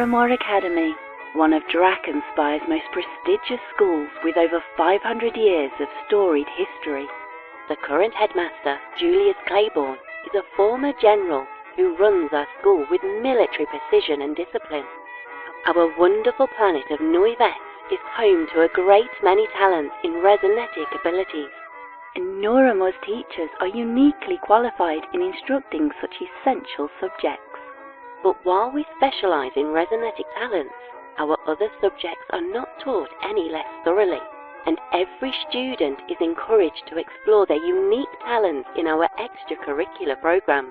Noiramore Academy, one of Drakenspire's most prestigious schools with over 500 years of storied history. The current headmaster, Julius Claiborne, is a former general who runs our school with military precision and discipline. Our wonderful planet of Noivesse is home to a great many talents in resonetic abilities, and Noiramore's teachers are uniquely qualified in instructing such essential subjects. But while we specialise in resonetic talents, our other subjects are not taught any less thoroughly, and every student is encouraged to explore their unique talents in our extracurricular programs.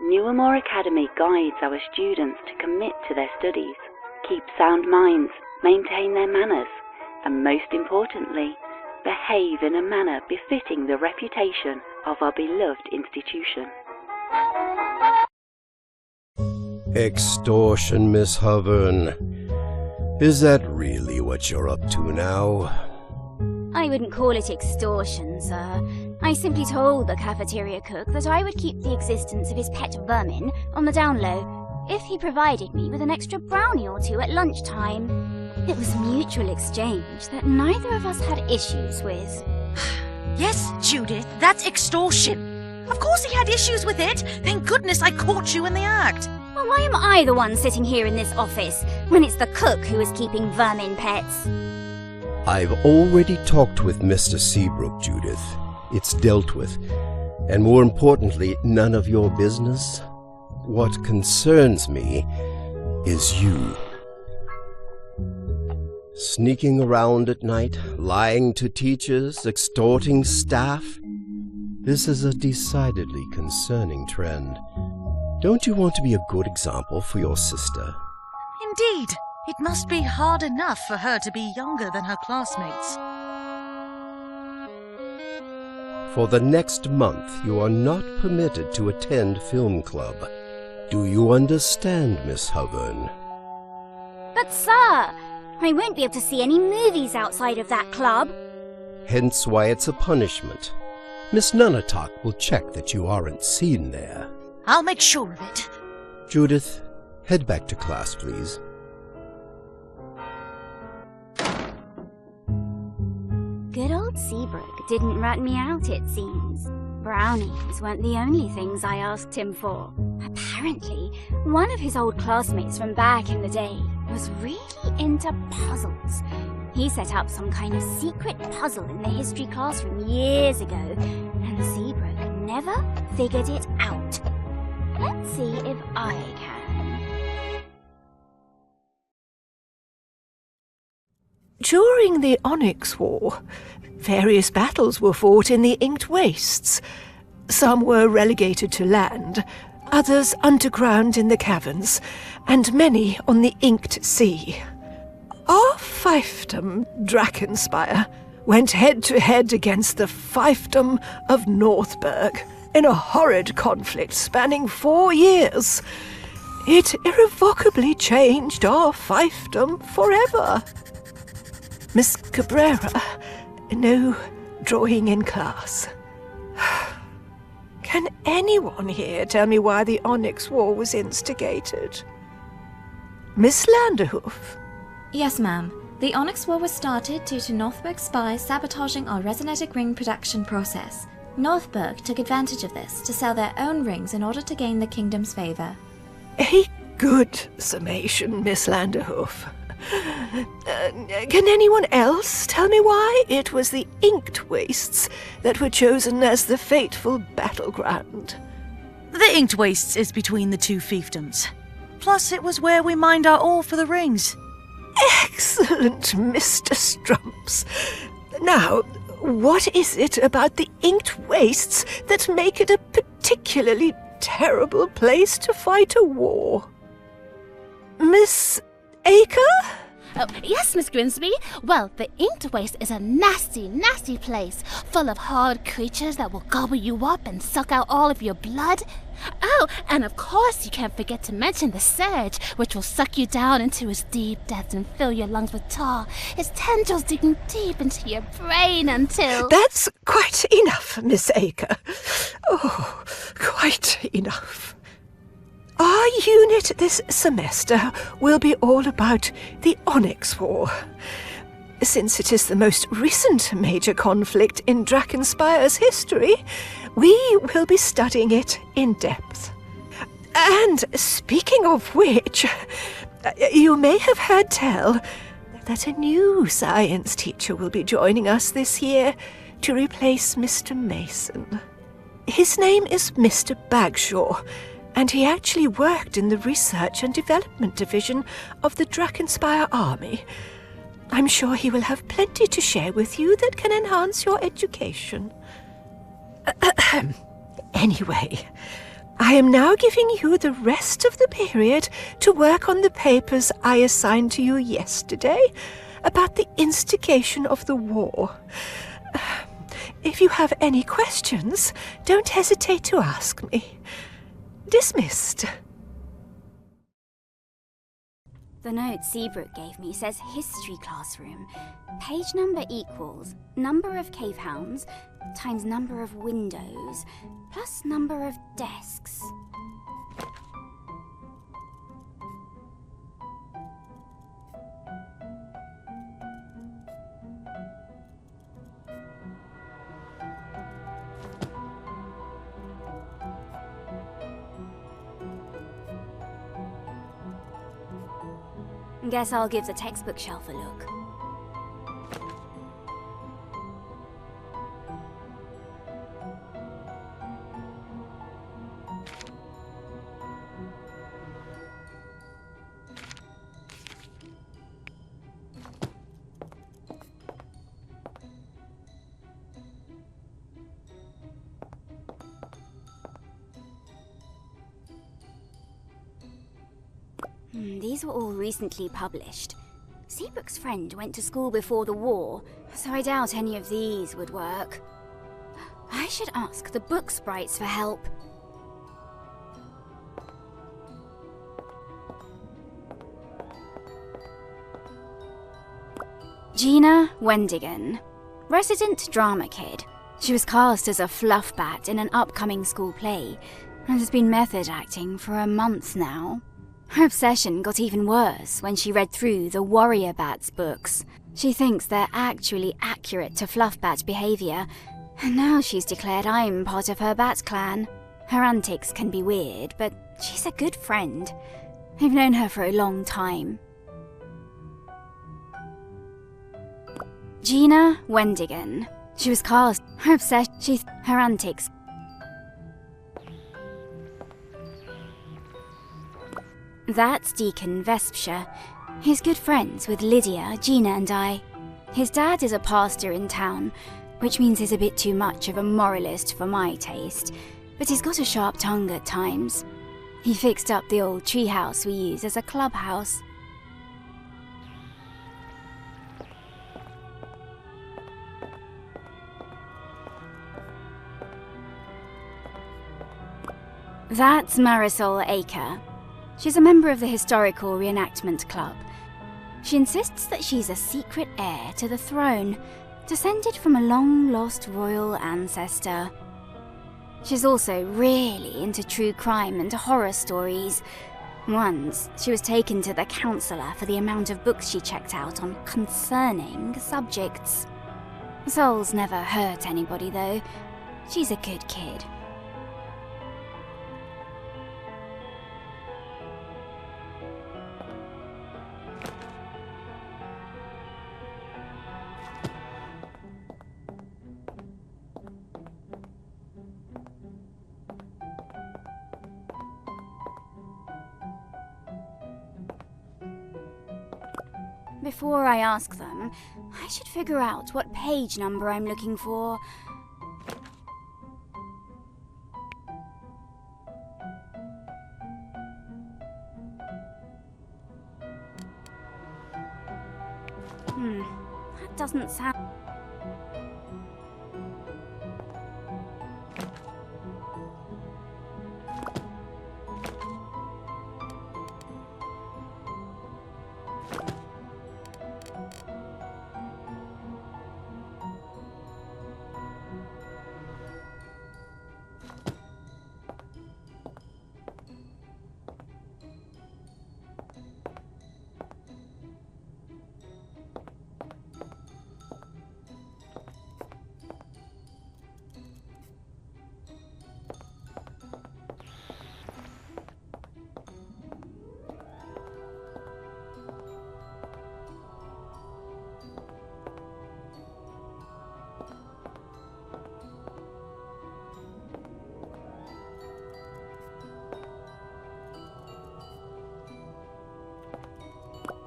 Noiramore Academy guides our students to commit to their studies, keep sound minds, maintain their manners, and most importantly, behave in a manner befitting the reputation of our beloved institution. Extortion, Miss Hovern. Is that really what you're up to now? I wouldn't call it extortion, sir. I simply told the cafeteria cook that I would keep the existence of his pet vermin on the down low if he provided me with an extra brownie or two at lunchtime. It was mutual exchange that neither of us had issues with. Yes, Judith, that's extortion. Of course he had issues with it. Thank goodness I caught you in the act. Well, why am I the one sitting here in this office when it's the cook who is keeping vermin pets? I've already talked with Mr. Seabrook, Judith. It's dealt with. And more importantly, none of your business. What concerns me is you. Sneaking around at night, lying to teachers, extorting staff. This is a decidedly concerning trend. Don't you want to be a good example for your sister? Indeed. It must be hard enough for her to be younger than her classmates. For the next month, you are not permitted to attend film club. Do you understand, Miss Hovern? But sir, I won't be able to see any movies outside of that club. Hence why it's a punishment. Miss Nunatak will check that you aren't seen there. I'll make sure of it. Judith, head back to class, please. Good old Seabrook didn't rat me out, it seems. Brownies weren't the only things I asked him for. Apparently, one of his old classmates from back in the day was really into puzzles. He set up some kind of secret puzzle in the history classroom years ago, and Seabrook never figured it out. Let's see if I can. During the Onyx War, various battles were fought in the Inked Wastes. Some were relegated to land, others underground in the caverns, and many on the Inked Sea. Our fiefdom, Drakenspire, went head-to-head against the fiefdom of Northburg in a horrid conflict spanning 4 years. It irrevocably changed our fiefdom forever. Miss Cabrera, no drawing in class. Can anyone here tell me why the Onyx War was instigated? Miss Landerhoof? Yes, ma'am. The Onyx War was started due to Northburg spies sabotaging our resonetic ring production process. Northburg took advantage of this to sell their own rings in order to gain the kingdom's favor. A good summation, Miss Landerhoof. Can anyone else tell me why it was the Inked Wastes that were chosen as the fateful battleground? The Inked Wastes is between the two fiefdoms. Plus, it was where we mined our ore for the rings. Excellent, Mr. Strumps. Now, what is it about the Inked Wastes that make it a particularly terrible place to fight a war? Miss Aker? Oh, yes, Miss Grimsby. Well, the Inked Waste is a nasty, nasty place, full of hard creatures that will gobble you up and suck out all of your blood. Oh, and of course you can't forget to mention the Surge, which will suck you down into his deep depths and fill your lungs with tar, his tendrils digging deep into your brain until... That's quite enough, Miss Aker. Oh, quite enough. Our unit this semester will be all about the Onyx War. Since it is the most recent major conflict in Drakenspire's history, we will be studying it in depth. And speaking of which, you may have heard tell that a new science teacher will be joining us this year to replace Mr. Mason. His name is Mr. Bagshaw, and he actually worked in the Research and Development Division of the Drakenspire Army. I'm sure he will have plenty to share with you that can enhance your education. Anyway, I am now giving you the rest of the period to work on the papers I assigned to you yesterday about the instigation of the war. If you have any questions, don't hesitate to ask me. Dismissed. The note Seabrook gave me says history classroom. Page number equals number of cave hounds times number of windows plus number of desks. Guess I'll give the textbook shelf a look. These were all recently published. Seabrook's friend went to school before the war, so I doubt any of these would work. I should ask the book sprites for help. Gina Wendigan, resident drama kid. She was cast as a fluff bat in an upcoming school play, and has been method acting for a month now. Her obsession got even worse when she read through the Warrior Bats books. She thinks they're actually accurate to Fluffbat behaviour, and now she's declared I'm part of her bat clan. Her antics can be weird, but she's a good friend. I've known her for a long time. Gina Wendigan. She was cast. Her obsession. Her antics. That's Deacon Vespsha. He's good friends with Lydia, Gina and I. His dad is a pastor in town, which means he's a bit too much of a moralist for my taste, but he's got a sharp tongue at times. He fixed up the old treehouse we use as a clubhouse. That's Marisol Aker. She's a member of the Historical Reenactment Club. She insists that she's a secret heir to the throne, descended from a long-lost royal ancestor. She's also really into true crime and horror stories. Once, she was taken to the counsellor for the amount of books she checked out on concerning subjects. Sol's never hurt anybody, though. She's a good kid. Before I ask them, I should figure out what page number I'm looking for. That doesn't sound...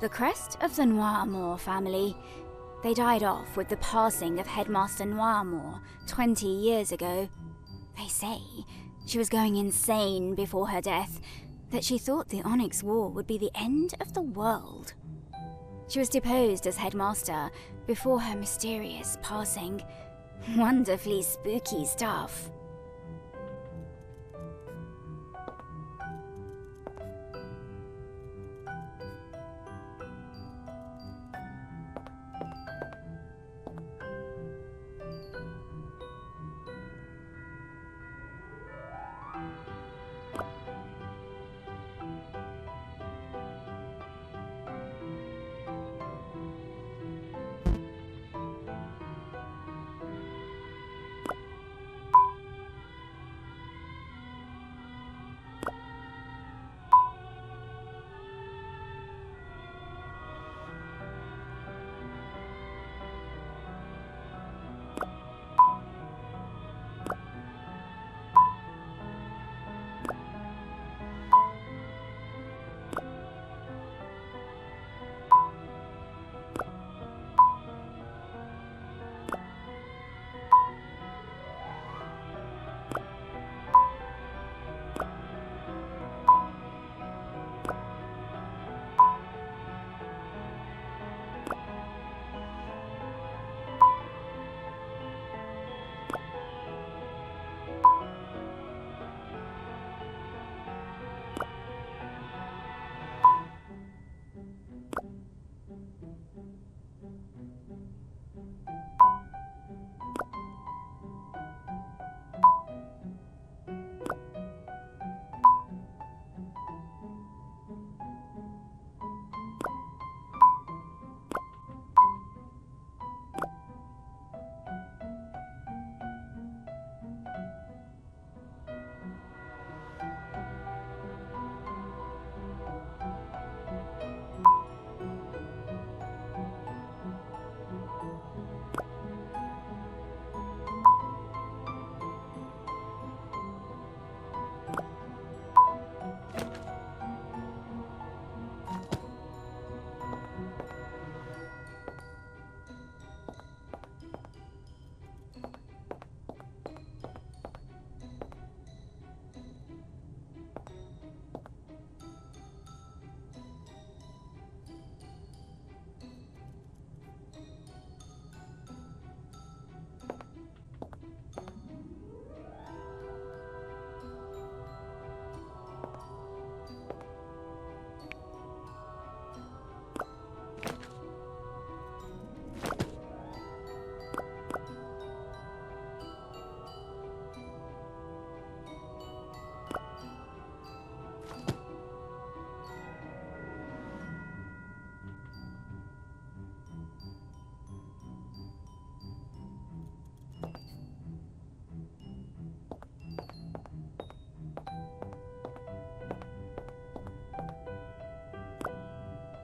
The crest of the Noiramore family. They died off with the passing of Headmaster Noiramore 20 years ago. They say she was going insane before her death, that she thought the Onyx War would be the end of the world. She was deposed as headmaster before her mysterious passing. Wonderfully spooky stuff.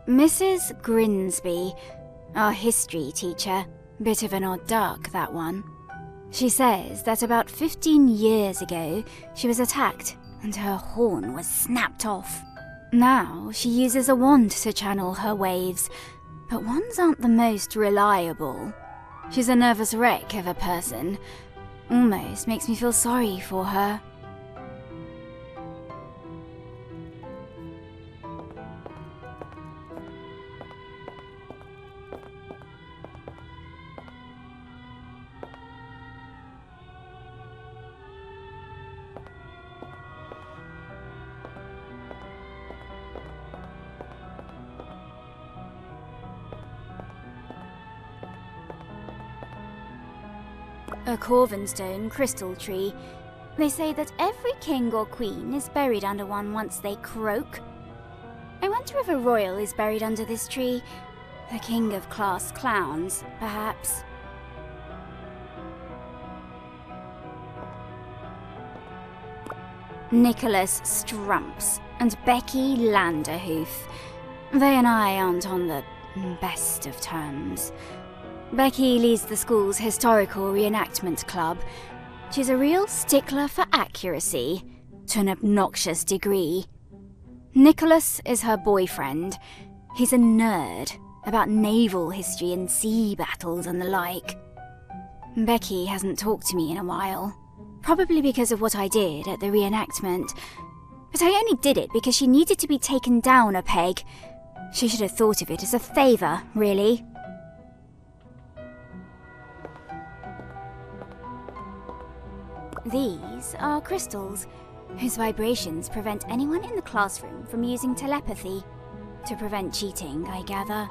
Mrs. Grinsby, our history teacher, bit of an odd duck, that one. She says that about 15 years ago, she was attacked and her horn was snapped off. Now she uses a wand to channel her waves, but wands aren't the most reliable. She's a nervous wreck of a person. Almost makes me feel sorry for her. A Corvinstone crystal tree. They say that every king or queen is buried under one once they croak. I wonder if a royal is buried under this tree. The king of class clowns, perhaps. Nicholas Strumps and Becky Landerhoof. They and I aren't on the best of terms. Becky leads the school's historical reenactment club. She's a real stickler for accuracy, to an obnoxious degree. Nicholas is her boyfriend. He's a nerd about naval history and sea battles and the like. Becky hasn't talked to me in a while, probably because of what I did at the reenactment. But I only did it because she needed to be taken down a peg. She should have thought of it as a favour, really. These are crystals, whose vibrations prevent anyone in the classroom from using telepathy. To prevent cheating, I gather.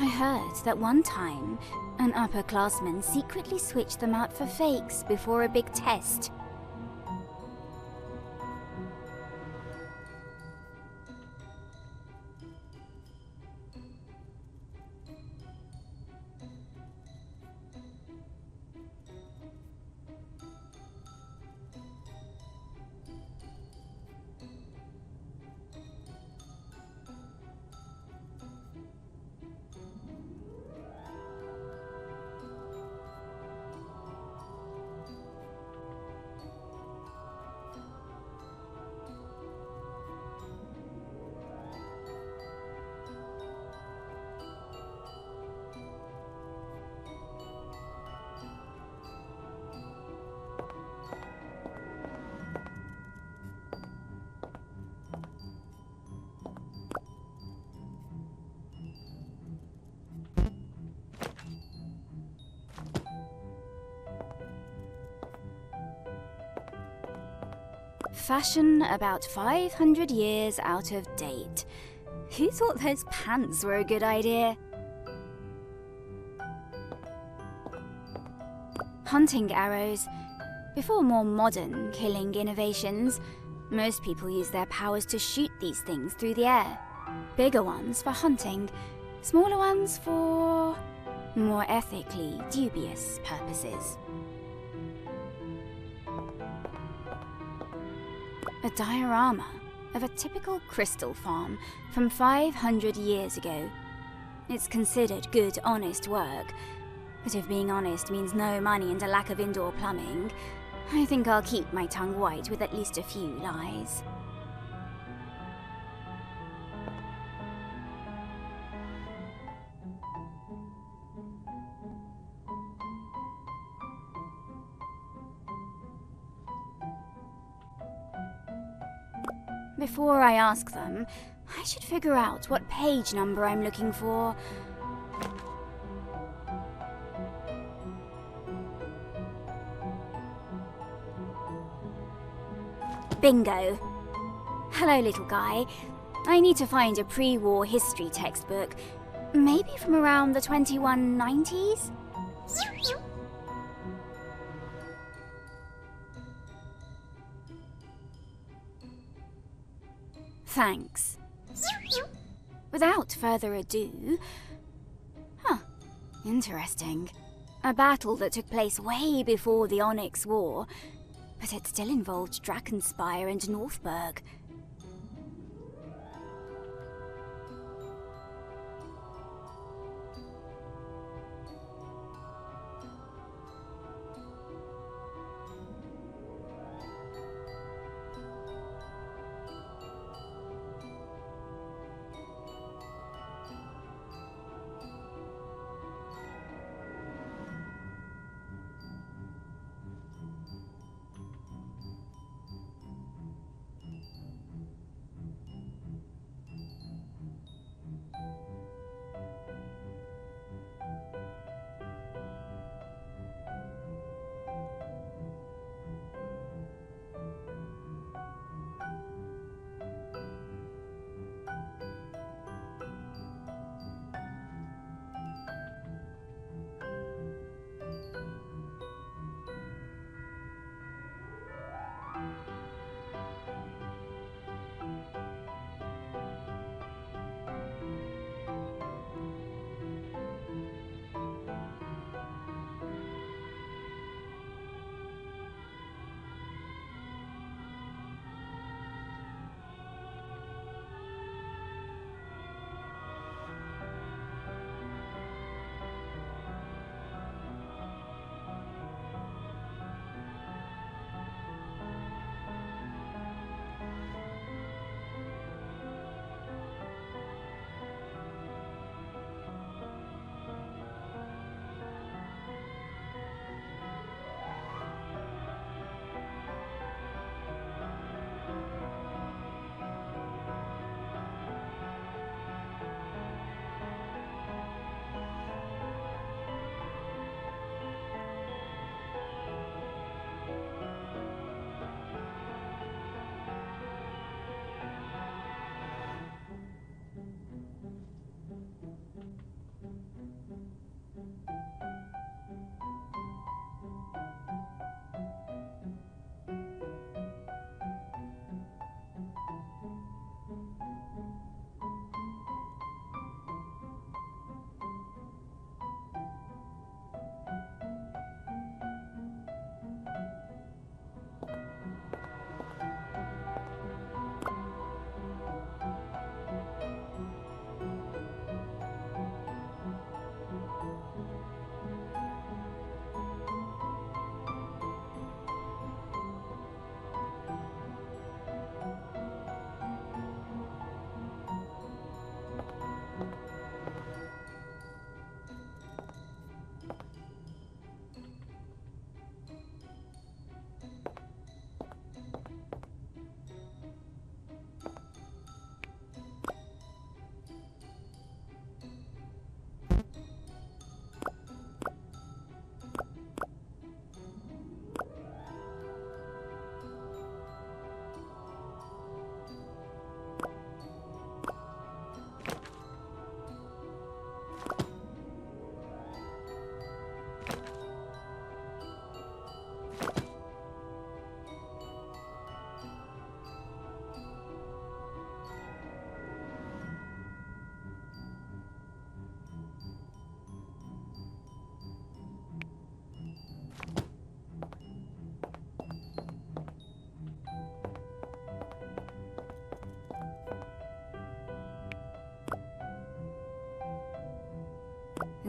I heard that one time, an upperclassman secretly switched them out for fakes before a big test. Fashion about 500 years out of date. Who thought those pants were a good idea? Hunting arrows. Before more modern killing innovations, most people use their powers to shoot these things through the air. Bigger ones for hunting, smaller ones for more ethically dubious purposes. A diorama of a typical crystal farm from 500 years ago. It's considered good, honest work, but if being honest means no money and a lack of indoor plumbing, I think I'll keep my tongue white with at least a few lies. Before I ask them, I should figure out what page number I'm looking for. Bingo! Hello, little guy. I need to find a pre-war history textbook, maybe from around the 2190s? Thanks. Without further ado... Huh, interesting. A battle that took place way before the Onyx War, but it still involved Drakkenspire and Northburg.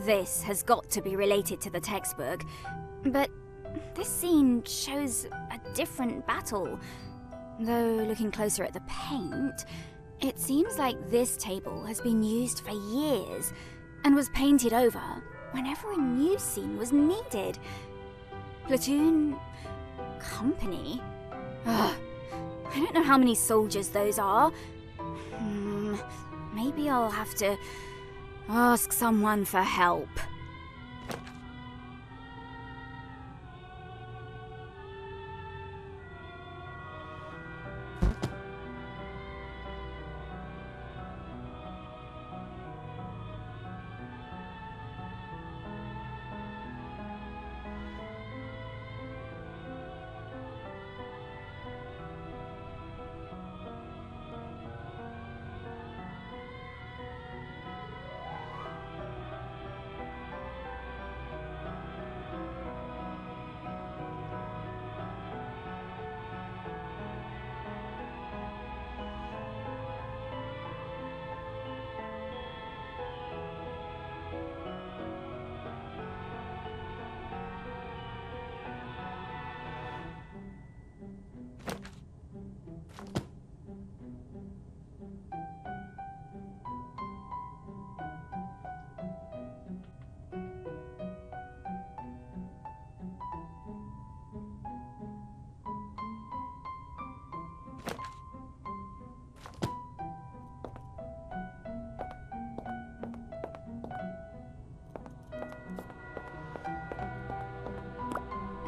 this has got to be related to the textbook, but this scene shows a different battle. Though looking closer at the paint, it seems like this table has been used for years and was painted over whenever a new scene was needed. Platoon... company? Ugh, I don't know how many soldiers those are. Maybe I'll have to ask someone for help.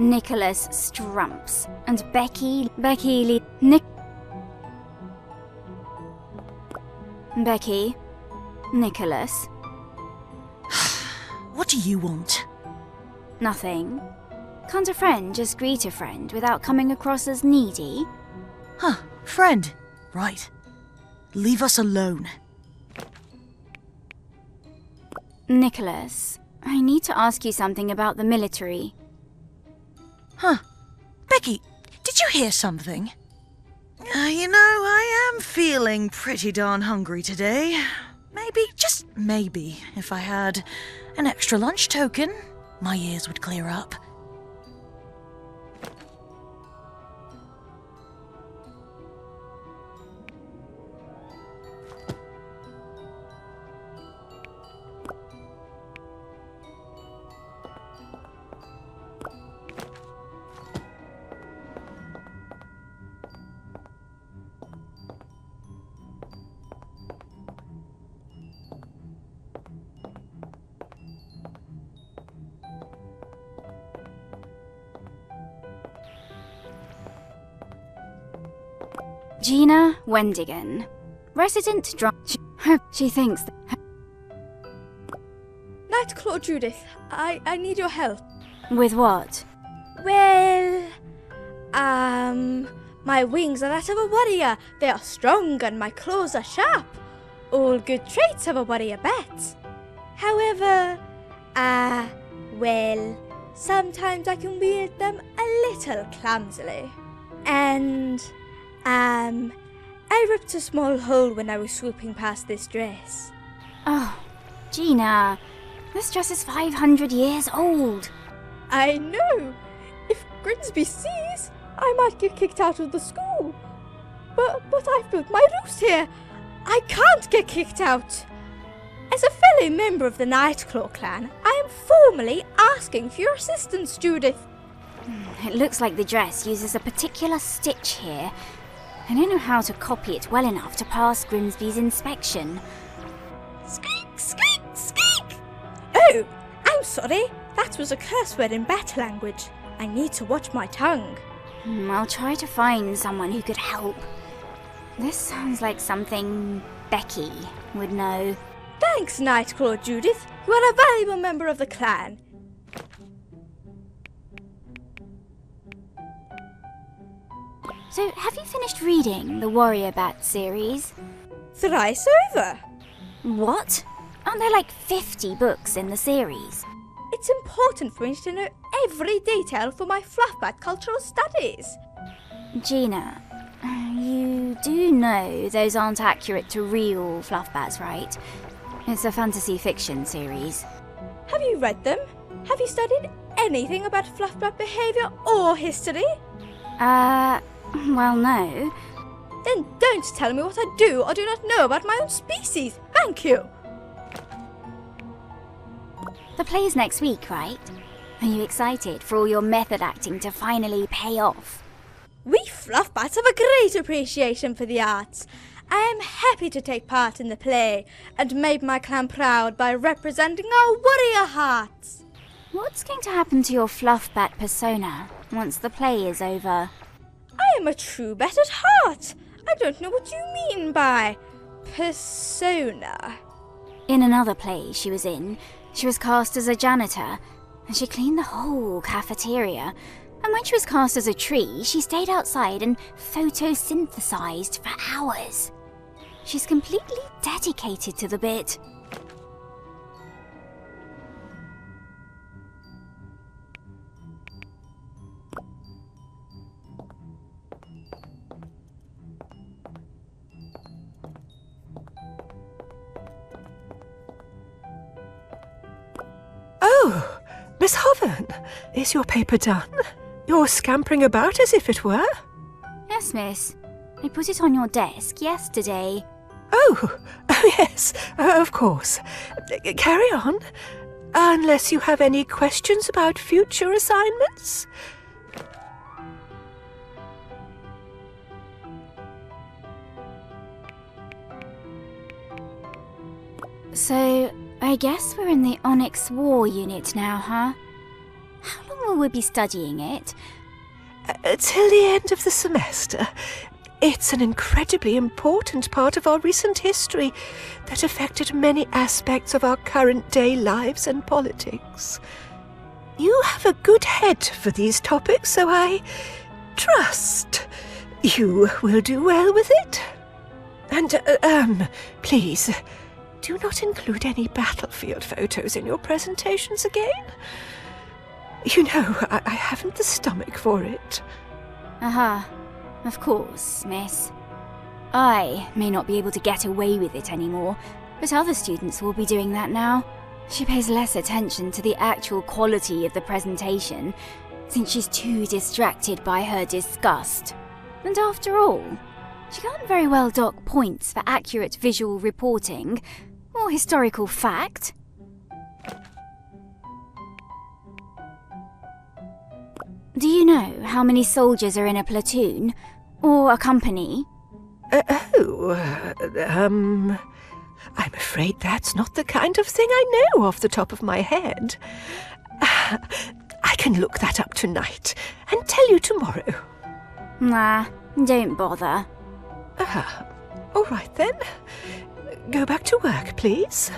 Nicholas Strumps and Becky Nicholas. What do you want? Nothing. Can't a friend just greet a friend without coming across as needy? Huh, friend. Right. Leave us alone. Nicholas, I need to ask you something about the military. Huh. Becky, did you hear something? I am feeling pretty darn hungry today. Maybe, just maybe, if I had an extra lunch token, my ears would clear up. Gina Wendigan, resident she thinks Nightclaw Judith, I need your help. With what? Well, my wings are that of a warrior. They are strong and my claws are sharp. All good traits of a warrior bat. However, well, sometimes I can wield them a little clumsily. And, I ripped a small hole when I was swooping past this dress. Oh, Gina, this dress is 500 years old. I know. If Grimsby sees, I might get kicked out of the school. But I've built my roost here. I can't get kicked out. As a fellow member of the Nightclaw clan, I am formally asking for your assistance, Judith. It looks like the dress uses a particular stitch here. I don't know how to copy it well enough to pass Grimsby's inspection. Squeak, squeak, squeak! Oh, I'm sorry. That was a curse word in battle language. I need to watch my tongue. I'll try to find someone who could help. This sounds like something Becky would know. Thanks, Nightclaw Judith. You are a valuable member of the clan. So, have you finished reading the Warrior Bat series? Thrice over. What? Aren't there like 50 books in the series? It's important for me to know every detail for my Fluffbat cultural studies. Gina, you do know those aren't accurate to real Fluffbats, right? It's a fantasy fiction series. Have you read them? Have you studied anything about fluffbutt behavior or history? Well, no. Then don't tell me what I do or do not know about my own species. Thank you. The play's next week, right? Are you excited for all your method acting to finally pay off? We fluffbats have a great appreciation for the arts. I am happy to take part in the play and make my clan proud by representing our warrior hearts. What's going to happen to your fluffbat persona once the play is over? I am a true bat at heart. I don't know what you mean by persona. In another play she was in, she was cast as a janitor, and she cleaned the whole cafeteria. And when she was cast as a tree, she stayed outside and photosynthesized for hours. She's completely dedicated to the bit. Oh, Miss Hovern, is your paper done? You're scampering about as if it were. Yes, miss. I put it on your desk yesterday. Oh, yes, of course. Carry on. Unless you have any questions about future assignments. So, I guess we're in the Onyx War unit now, huh? How long will we be studying it? Till the end of the semester. It's an incredibly important part of our recent history that affected many aspects of our current day lives and politics. You have a good head for these topics, so I trust you will do well with it. And, please, do not include any battlefield photos in your presentations again. You know, I haven't the stomach for it. Of course, miss. I may not be able to get away with it anymore, but other students will be doing that now. She pays less attention to the actual quality of the presentation, since she's too distracted by her disgust. And after all, she can't very well dock points for accurate visual reporting or historical fact. Do you know how many soldiers are in a platoon? Or a company? I'm afraid that's not the kind of thing I know off the top of my head. I can look that up tonight and tell you tomorrow. Nah, don't bother. All right then. Go back to work, please.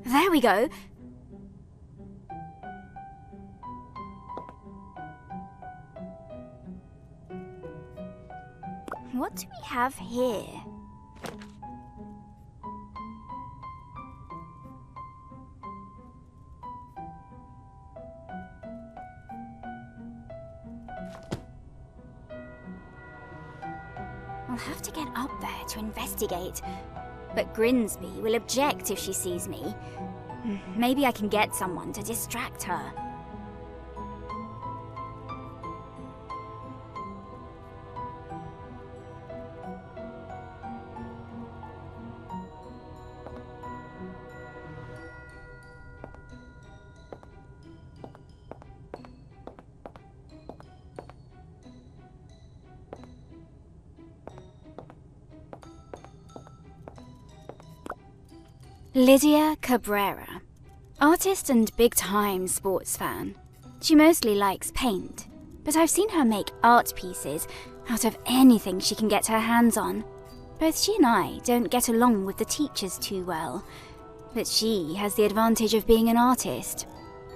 There we go. What do we have here? I'll have to get up there to investigate. But Grinsby will object if she sees me. Maybe I can get someone to distract her. Lydia Cabrera. Artist and big-time sports fan. She mostly likes paint, but I've seen her make art pieces out of anything she can get her hands on. Both she and I don't get along with the teachers too well, but she has the advantage of being an artist.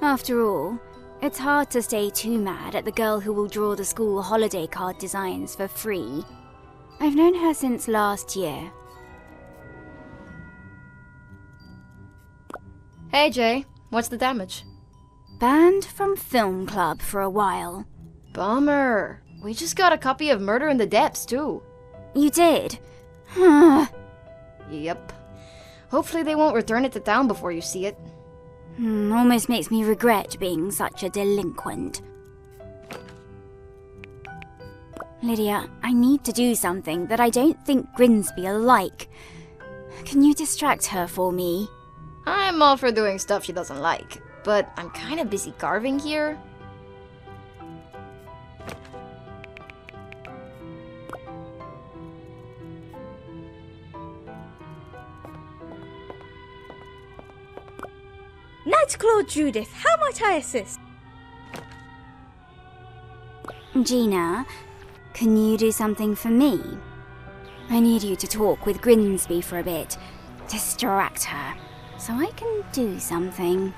After all, it's hard to stay too mad at the girl who will draw the school holiday card designs for free. I've known her since last year. Hey Jay, what's the damage? Banned from film club for a while. Bummer. We just got a copy of Murder in the Depths too. You did? Yep. Hopefully they won't return it to town before you see it. Almost makes me regret being such a delinquent. Lydia, I need to do something that I don't think Grimsby will like. Can you distract her for me? I'm all for doing stuff she doesn't like, but I'm kinda busy carving here. Nightclaw Judith, how might I assist? Gina, can you do something for me? I need you to talk with Grimsby for a bit. Distract her, so I can do something.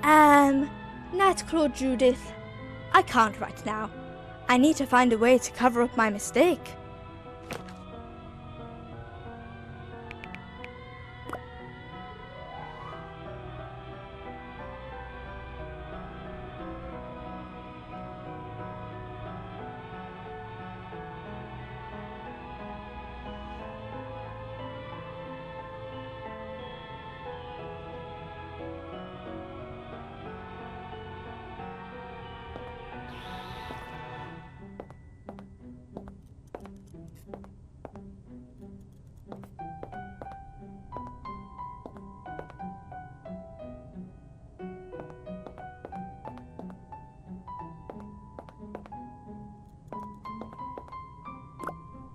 Nightclaw Judith, I can't right now. I need to find a way to cover up my mistake.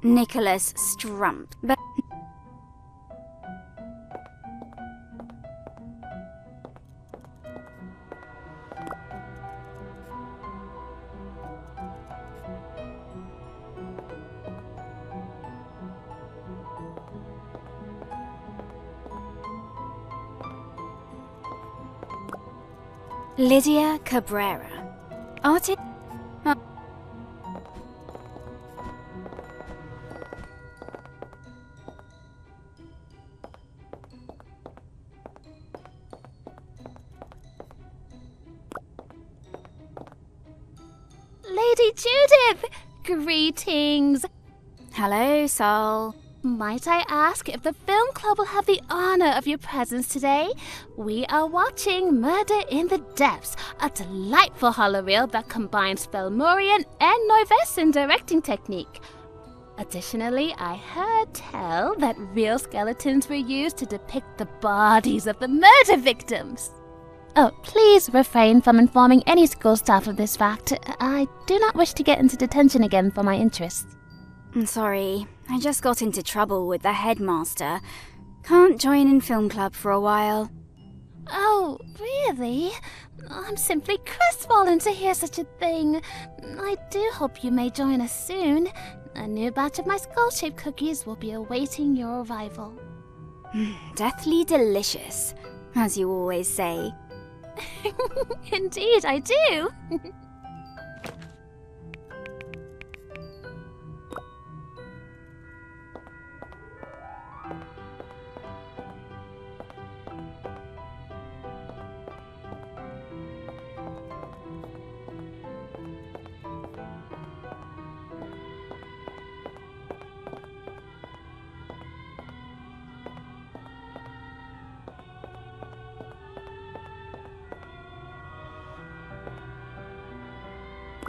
Nicholas Strump, but... Lydia Cabrera. Artist... Lady Judith! Greetings! Hello, Sol. Might I ask if the film club will have the honor of your presence today? We are watching Murder in the Depths, a delightful horror reel that combines Fellmorian and Noivesse directing technique. Additionally, I heard tell that real skeletons were used to depict the bodies of the murder victims. Oh, please refrain from informing any school staff of this fact. I do not wish to get into detention again for my interests. I'm sorry, I just got into trouble with the headmaster. Can't join in film club for a while. Oh, really? I'm simply crestfallen to hear such a thing. I do hope you may join us soon. A new batch of my skull-shaped cookies will be awaiting your arrival. Deathly delicious, as you always say. Indeed, I do.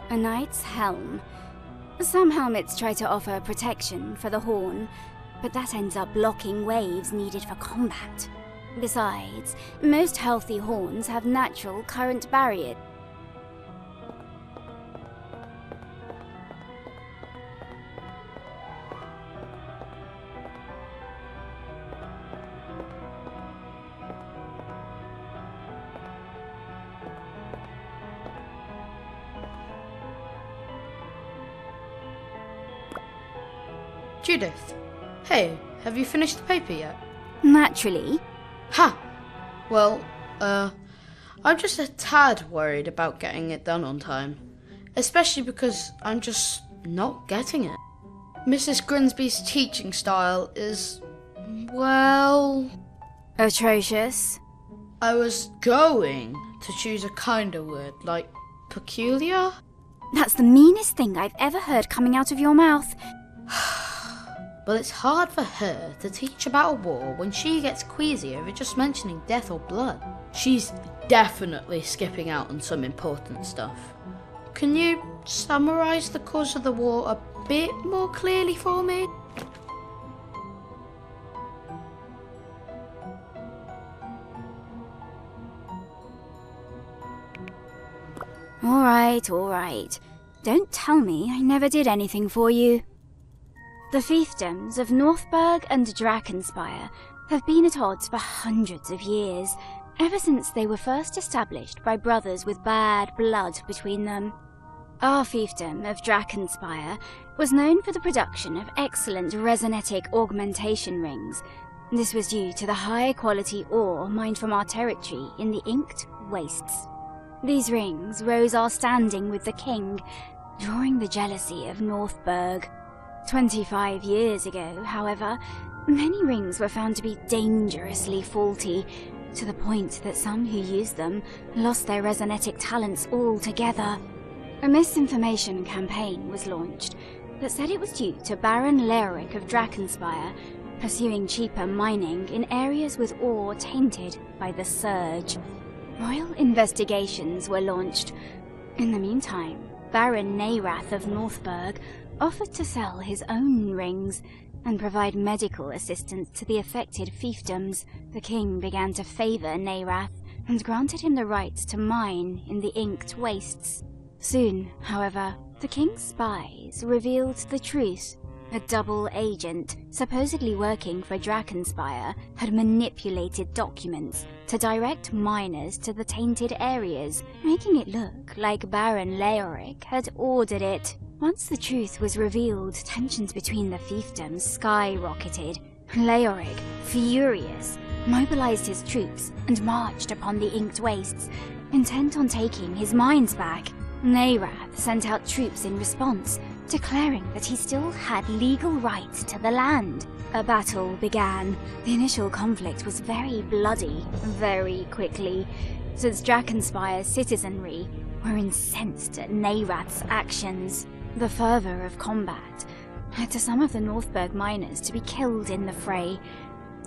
A knight's helm. Some helmets try to offer protection for the horn, but that ends up blocking waves needed for combat. Besides, most healthy horns have natural current barriers. Judith. Hey, have you finished the paper yet? Naturally. Ha! Well, I'm just a tad worried about getting it done on time. Especially because I'm just not getting it. Mrs. Grimsby's teaching style is, well... atrocious. I was going to choose a kinder word, like peculiar? That's the meanest thing I've ever heard coming out of your mouth. But it's hard for her to teach about a war when she gets queasy over just mentioning death or blood. She's definitely skipping out on some important stuff. Can you summarise the cause of the war a bit more clearly for me? All right. Don't tell me I never did anything for you. The fiefdoms of Northburg and Drakkenspire have been at odds for hundreds of years, ever since they were first established by brothers with bad blood between them. Our fiefdom of Drakkenspire was known for the production of excellent resonetic augmentation rings. This was due to the high-quality ore mined from our territory in the Inked Wastes. These rings rose our standing with the king, drawing the jealousy of Northburg. 25 years ago, however, many rings were found to be dangerously faulty, to the point that some who used them lost their resonetic talents altogether. A misinformation campaign was launched that said it was due to Baron Leoric of Drakkenspire pursuing cheaper mining in areas with ore tainted by the Surge. Royal investigations were launched. In the meantime, Baron Neirath of Northburg offered to sell his own rings and provide medical assistance to the affected fiefdoms. The king began to favour Neirath and granted him the right to mine in the Inked Wastes. Soon, however, the king's spies revealed the truth. A double agent, supposedly working for Drakkenspire, had manipulated documents to direct miners to the tainted areas, making it look like Baron Leoric had ordered it. Once the truth was revealed, tensions between the fiefdoms skyrocketed. Leoric, furious, mobilized his troops and marched upon the Inked Wastes, intent on taking his mines back. Neirath sent out troops in response, declaring that he still had legal right to the land. A battle began. The initial conflict was very bloody, very quickly, since Drakkenspire's citizenry were incensed at Neirath's actions. The fervour of combat led to some of the Northburg miners to be killed in the fray.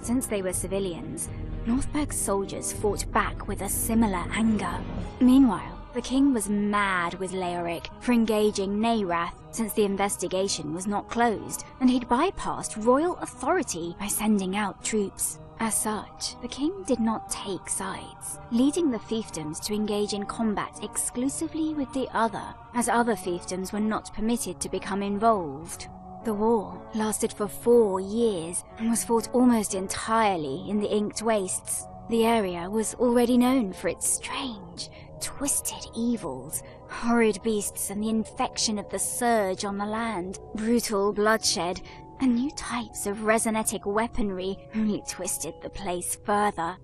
Since they were civilians, Northburg's soldiers fought back with a similar anger. Meanwhile, the king was mad with Leoric for engaging Neirath, since the investigation was not closed, and he'd bypassed royal authority by sending out troops. As such, the king did not take sides, leading the fiefdoms to engage in combat exclusively with the other, as other fiefdoms were not permitted to become involved. The war lasted for 4 years and was fought almost entirely in the Inked Wastes. The area was already known for its strange, twisted evils, horrid beasts and the infection of the Surge on the land, brutal bloodshed, and new types of resonetic weaponry only twisted the place further.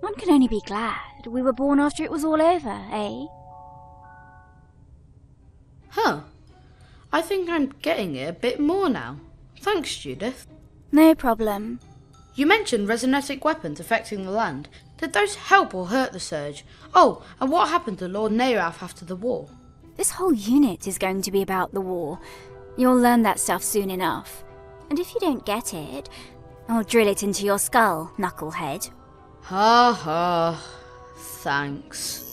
One can only be glad we were born after it was all over, eh? Huh. I think I'm getting it a bit more now. Thanks, Judith. No problem. You mentioned resonetic weapons affecting the land. Did those help or hurt the Surge? Oh, and what happened to Lord Neirath after the war? This whole unit is going to be about the war. You'll learn that stuff soon enough. And if you don't get it, I'll drill it into your skull, knucklehead. Ha ha. Thanks.